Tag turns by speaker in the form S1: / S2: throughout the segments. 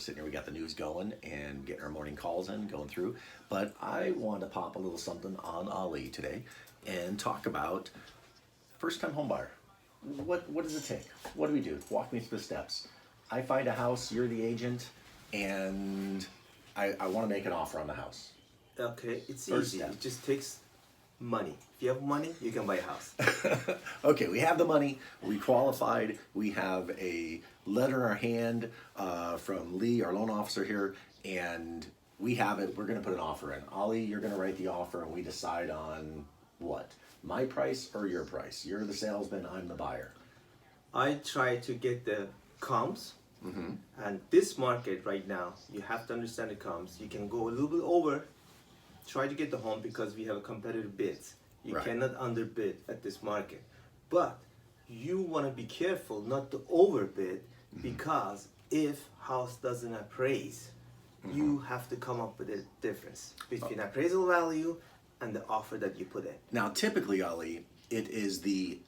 S1: sitting here, we got the news going and getting our morning calls in, going through. But I want to pop a little something on Ali today and talk about first-time home buyer. What does it take? What do we do? Walk me through the steps. I find a house, you're the agent, and I want to make an offer on the house.
S2: Okay, it's
S1: First
S2: easy.
S1: step.
S2: It just takes money. If you have money, you can buy a house.
S1: Okay, we have the money, we qualified, we have a letter in our hand from Lee, our loan officer here, and we have it. We're going to put an offer in. Ali, you're going to write the offer, and we decide on what? My price or your price? You're the salesman, I'm the buyer.
S2: I try to get the comps, and this market right now, you have to understand the comps. You can go a little bit over, try to get the home because we have a competitive bids. You
S1: Right.
S2: cannot underbid at this market, but you want to be careful not to overbid because if house doesn't appraise, you have to come up with a difference between appraisal value and the offer that you put in.
S1: Now, typically, Ali, it is the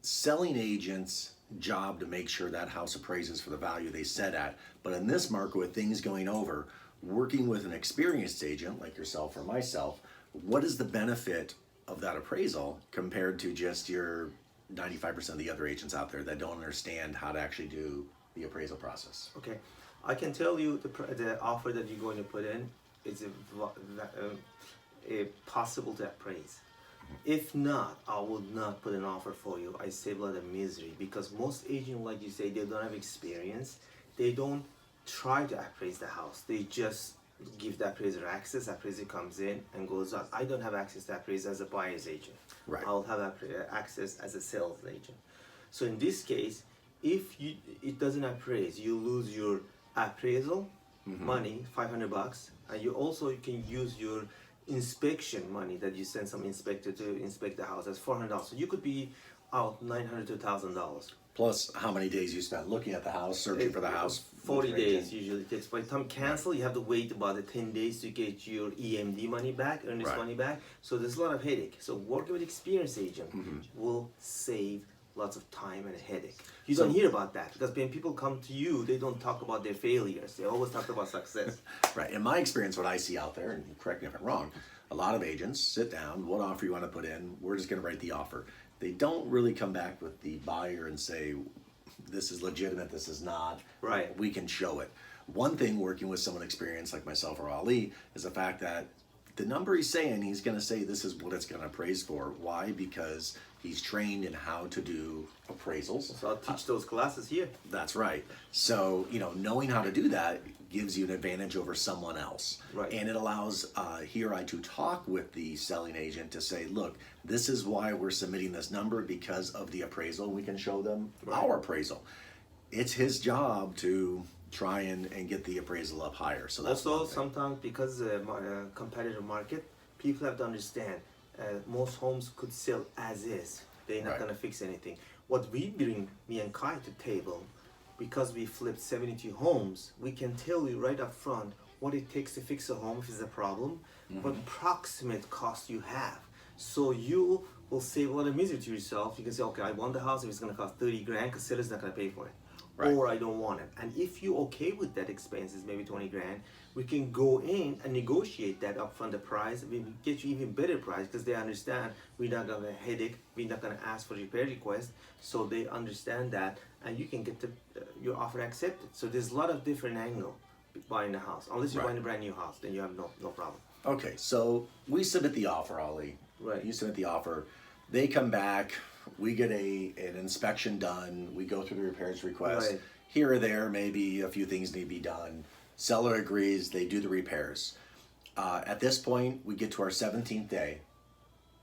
S1: selling agent's job to make sure that house appraises for the value they set at. But in this market, with things going over, working with an experienced agent like yourself or myself, what is the benefit of that appraisal compared to just your 95% of the other agents out there that don't understand how to actually do the appraisal process?
S2: Okay, I can tell you the offer that you're going to put in is a possible to appraise. If not, I would not put an offer for you. I save a lot of misery because most agents, like you say, they don't have experience. They don't try to appraise the house. They just give the appraiser access. Appraiser comes in and goes out. I don't have access to appraise as a buyer's agent.
S1: Right.
S2: I'll have access as a sales agent. So in this case, if it doesn't appraise, you lose your appraisal money, $500, and you can use your inspection money that you send some inspector to inspect the house. That's $400. So you could be out $900 to $1,000.
S1: Plus, how many days you spent looking at the house, searching for the house?
S2: 40
S1: with your
S2: days
S1: agent.
S2: usually it takes. By the time cancel, you have to wait about 10 days to get your EMD money back, earnest
S1: Right.
S2: money back. So there's a lot of headache. So working with experienced agent will save lots of time and headache. You don't hear about that because when people come to you, they don't talk about their failures. They always talk about success.
S1: Right. In my experience, what I see out there, and correct me if I'm wrong, a lot of agents sit down, what offer you want to put in, we're just going to write the offer. They don't really come back with the buyer and say, this is legitimate, this is not.
S2: Right.
S1: We can show it. One thing working with someone experienced like myself or Ali is the fact that the number he's saying, he's going to say this is what it's going to appraise for. Why? Because he's trained in how to do appraisals.
S2: So I'll teach those classes here.
S1: That's right. So, knowing how to do that gives you an advantage over someone else.
S2: Right.
S1: And it allows HERI to talk with the selling agent to say, look, this is why we're submitting this number because of the appraisal. We can show them our appraisal. It's his job to try and get the appraisal up higher. So that's
S2: Also,
S1: one thing.
S2: sometimes because the competitive market, people have to understand most homes could sell as is. They're not
S1: Right.
S2: going to fix anything. What we bring, me and Kai, to table, because we flipped 72 homes, we can tell you right up front what it takes to fix a home if it's a problem, what approximate cost you have. So you will save a lot of misery to yourself. You can say, okay, I want the house if it's going to cost 30 grand because seller's not going to pay for it.
S1: Right.
S2: Or I don't want it. And if you're okay with that expenses, maybe 20 grand, we can go in and negotiate that upfront the price. We get you even better price because they understand we're not gonna headache, we're not gonna ask for repair request, so they understand that, and you can get your offer accepted. So there's a lot of different angle buying a house. Unless you're
S1: Right.
S2: buying a brand new house, then you have no problem.
S1: Okay, so we submit the offer, Ali.
S2: Right.
S1: You submit the offer. They come back. We get an inspection done. We go through the repairs request.
S2: Right.
S1: Here or there, maybe a few things need to be done. Seller agrees. They do the repairs. At this point, we get to our 17th day.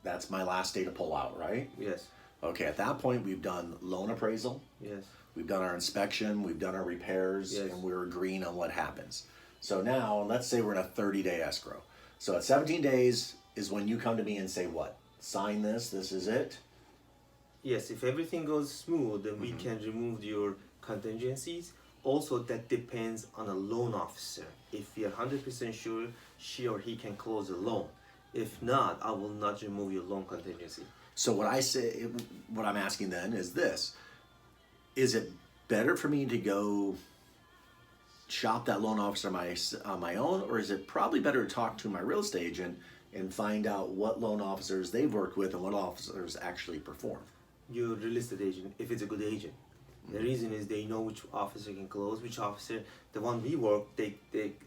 S1: That's my last day to pull out, right?
S2: Yes,
S1: Okay, at that point, we've done loan appraisal.
S2: yes.
S1: We've done our inspection, we've done our repairs,
S2: Yes.
S1: and we're agreeing on what happens. So now, let's say we're in a 30-day escrow. So at 17 days is when you come to me and say, what? Sign this is it?
S2: Yes, if everything goes smooth, then we can remove your contingencies. Also, that depends on a loan officer. If we are 100% sure she or he can close a loan. If not, I will not remove your loan contingency.
S1: So what I'm asking then is this. Is it better for me to go shop that loan officer on my own, or is it probably better to talk to my real estate agent and find out what loan officers they've worked with and what officers actually perform?
S2: Your real estate agent, if it's a good agent. The reason is they know which officer can close, which officer. The one we work, they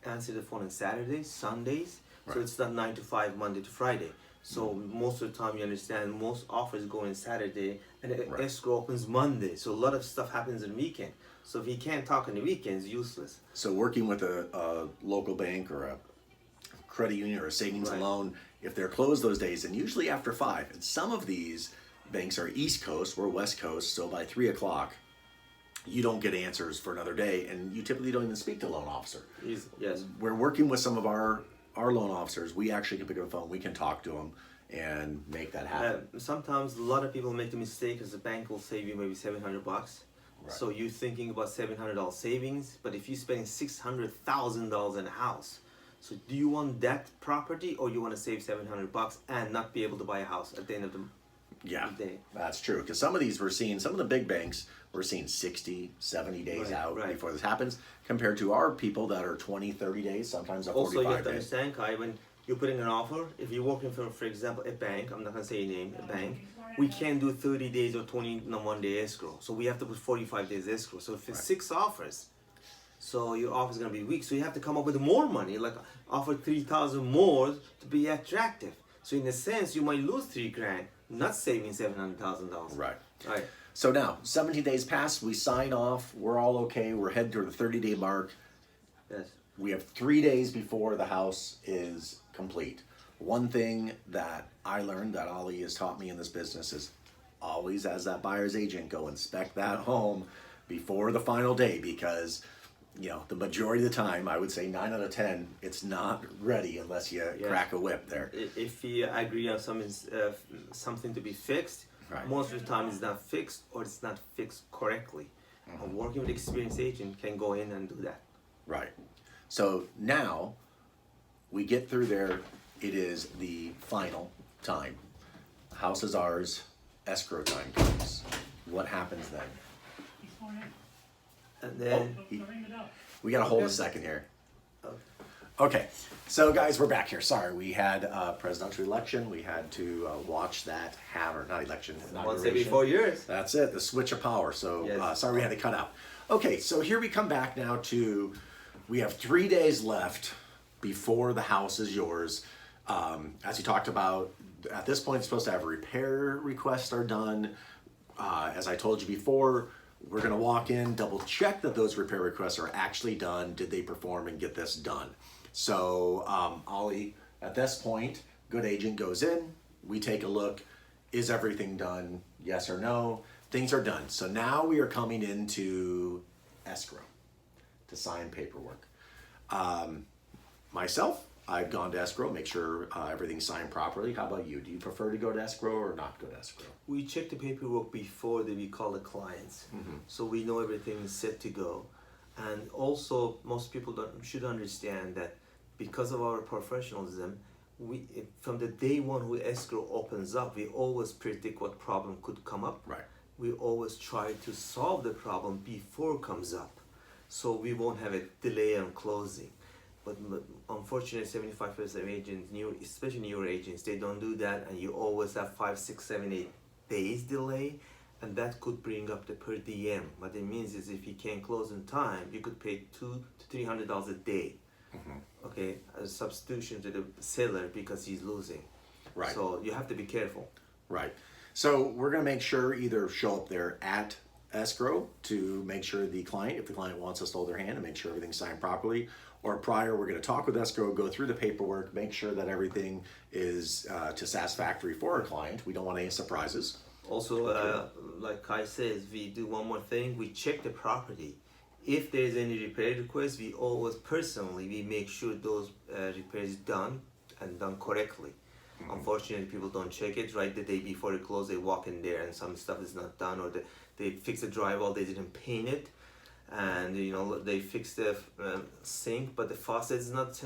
S2: answer the phone on Saturdays, Sundays, so
S1: Right.
S2: it's not 9 to 5, Monday to Friday. So most of the time, you understand, most offers go in Saturday, and the
S1: Right.
S2: escrow opens Monday. So a lot of stuff happens on the weekend. So if he can't talk on the weekends, useless.
S1: So working with a local bank or a credit union or a savings and
S2: Right.
S1: loan, if they're closed those days, and usually after 5, and some of these banks are East Coast, we're West Coast, so by 3 o'clock, you don't get answers for another day, and you typically don't even speak to a loan officer.
S2: Yes.
S1: We're working with some of our loan officers. We actually can pick up the phone, we can talk to them and make that happen.
S2: Sometimes a lot of people make the mistake because the bank will save you maybe $700.
S1: Right.
S2: So you're thinking about $700 savings, but if you're spending $600,000 in a house, so do you want that property or you want to save $700 and not be able to buy a house at the end of the
S1: Yeah,
S2: day?
S1: that's true. Because some of these we're seeing, some of the big banks, we're seeing 60, 70 days
S2: Right,
S1: out
S2: right.
S1: before this happens, compared to our people that are 20, 30 days, sometimes up
S2: Also, you
S1: 45
S2: have to
S1: days.
S2: understand, Kai, when you're putting an offer, if you're working for example, a bank, I'm not going to say a name, a bank, we can't do 30 days or 21 day escrow. So we have to put 45 days escrow. So if it's
S1: Right.
S2: 6 offers, so your offer is going to be weak. So you have to come up with more money, like offer 3,000 more to be attractive. So in a sense, you might lose 3 grand, not saving $700,000.
S1: Right.
S2: Right.
S1: So now, 17 days pass, we sign off, we're all okay, we're heading to the 30-day mark.
S2: Yes.
S1: We have 3 days before the house is complete. One thing that I learned that Ali has taught me in this business is always, as that buyer's agent, go inspect that home before the final day, because the majority of the time, I would say 9 out of 10, it's not ready unless you
S2: Yes.
S1: crack a whip there.
S2: If we agree on something to be fixed,
S1: Right.
S2: most of the time it's not fixed or it's not fixed correctly.
S1: Mm-hmm.
S2: And working with experienced agent can go in and do that.
S1: Right. So now we get through there. It is the final time. House is ours. Escrow time comes. What happens then?
S2: And then
S1: We got to hold a
S2: Okay.
S1: second here.
S2: Okay.
S1: Okay. So guys, we're back here. Sorry, we had a presidential election. We had to watch that happen. Not election.
S2: once every
S1: inauguration.
S2: 4 years.
S1: That's it, the switch of power. So
S2: Yes.
S1: sorry we had to cut out. Okay, so here we come back now to, we have 3 days left before the house is yours. As you talked about, at this point, it's supposed to have repair requests are done. As I told you before, we're gonna walk in, double check that those repair requests are actually done. Did they perform and get this done? So Ollie, at this point, good agent goes in, we take a look, is everything done? Yes or no? Things are done. So now we are coming into escrow to sign paperwork. Myself, I've gone to escrow, make sure everything's signed properly. How about you? Do you prefer to go to escrow or not go to escrow?
S2: We check the paperwork before that we call the clients. So we know everything is set to go. And also, most people should understand that because of our professionalism, from the day one when escrow opens up, we always predict what problem could come up.
S1: Right.
S2: We always try to solve the problem before it comes up, so we won't have a delay on closing. But unfortunately, 75% of agents, especially newer agents, they don't do that, and you always have 5, 6, 7, 8 days delay, and that could bring up the per diem. What it means is if you can't close in time, you could pay $200 to $300 a day. Okay, as a substitution to the seller because he's losing.
S1: Right.
S2: So you have to be careful.
S1: Right. So we're going to make sure either show up there at escrow to make sure the client, if the client wants us to hold their hand and make sure everything's signed properly, or prior, we're going to talk with escrow, go through the paperwork, make sure that everything is to satisfactory for our client. We don't want any surprises.
S2: Also, like Kai says, we do one more thing. We check the property. If there's any repair requests, we always personally, we make sure those repairs done and done correctly. Unfortunately, people don't check it right the day before it close. They walk in there and some stuff is not done, or they fix the drywall, they didn't paint it, and they fix the sink, but the faucet is not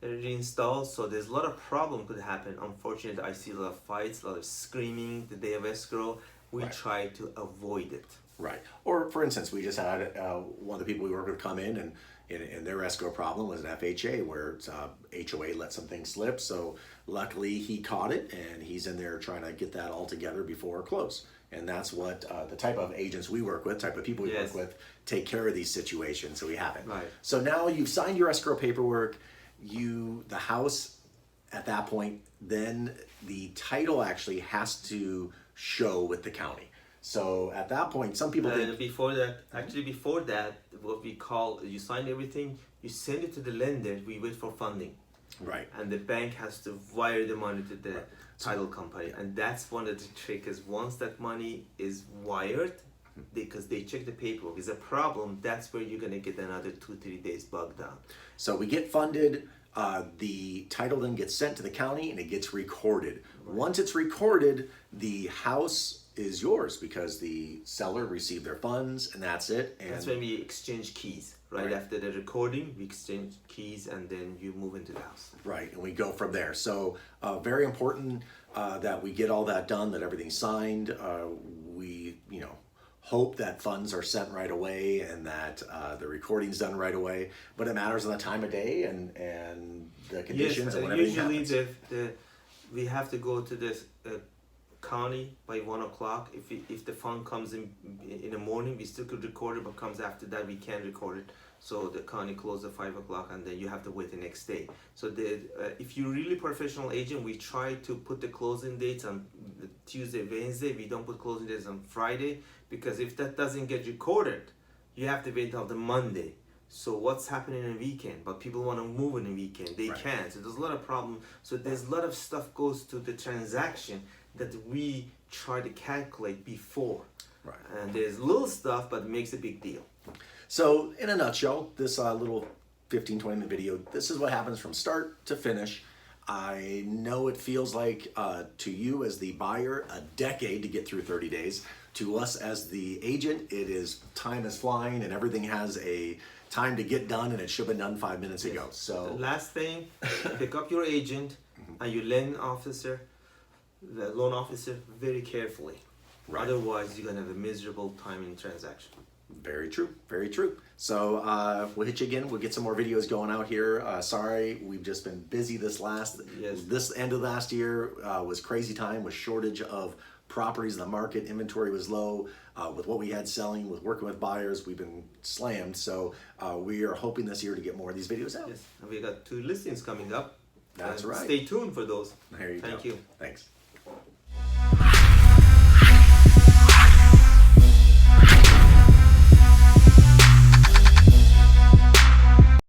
S2: reinstalled. So there's a lot of problem could happen. Unfortunately, I see a lot of fights, a lot of screaming the day of escrow. We
S1: Right.
S2: try to avoid it.
S1: Right. Or for instance, we just had one of the people we work with come in, and And their escrow problem was an FHA where it's, HOA let some things slip. So luckily he caught it and he's in there trying to get that all together before close. And that's what the type of agents we work with, type of people we
S2: Yes.
S1: work with, take care of these situations. So we haven't.
S2: Right.
S1: So now you've signed your escrow paperwork. The house at that point, then the title actually has to show with the county. So at that point, some people think,
S2: Before that, what we call, you sign everything, you send it to the lender, we wait for funding.
S1: right,
S2: And the bank has to wire the money to the title company. And that's one of the trick is once that money is wired, because they check the paperwork, is a problem, that's where you're gonna get another 2-3 days bogged down.
S1: so we get funded. The title then gets sent to the county and it gets recorded. Once it's recorded, the house is yours because the seller received their funds and that's it. And
S2: That's when we exchange keys. Right
S1: Right.
S2: after the recording, we exchange keys and then you move into the house.
S1: right, and we go from there. So very important that we get all that done, that everything's signed. We hope that funds are sent right away and that the recording's done right away. But it matters on the time of day and the conditions and when everything
S2: usually
S1: happens.
S2: we have to go to the county by 1 o'clock. If the fund comes in the morning, we still could record it, but comes after that, we can't record it. So the county closes at 5 o'clock, and then you have to wait the next day. So if you're really professional agent, we try to put the closing dates on Tuesday, Wednesday. We don't put closing dates on Friday because if that doesn't get recorded, you have to wait till the Monday. So what's happening in a weekend? But people want to move in a weekend. They
S1: Right.
S2: can't. So there's a lot of problems. So there's a lot of stuff goes to the transaction that we try to calculate before.
S1: Right.
S2: And there's little stuff, but it makes a big deal.
S1: So in a nutshell, this little 15-20 minute video, this is what happens from start to finish. I know it feels like to you as the buyer a decade to get through 30 days. To us as the agent, it is time is flying and everything has a time to get done and it should have been done 5 minutes ago.
S2: The
S1: So
S2: last thing, pick up your agent and your loan officer, very carefully.
S1: Right.
S2: Otherwise, you're gonna have a miserable time in transaction.
S1: very true, very true. So we'll hit you again. We'll get some more videos going out here. Sorry, we've just been busy
S2: Yes.
S1: this end of last year was crazy time with shortage of properties in the market. Inventory was low. With what we had selling, with working with buyers, we've been slammed. So we are hoping this year to get more of these videos out.
S2: Yes, and we got 2 listings coming up.
S1: That's
S2: And
S1: right.
S2: Stay tuned for those.
S1: There you go.
S2: Thank you.
S1: Thanks.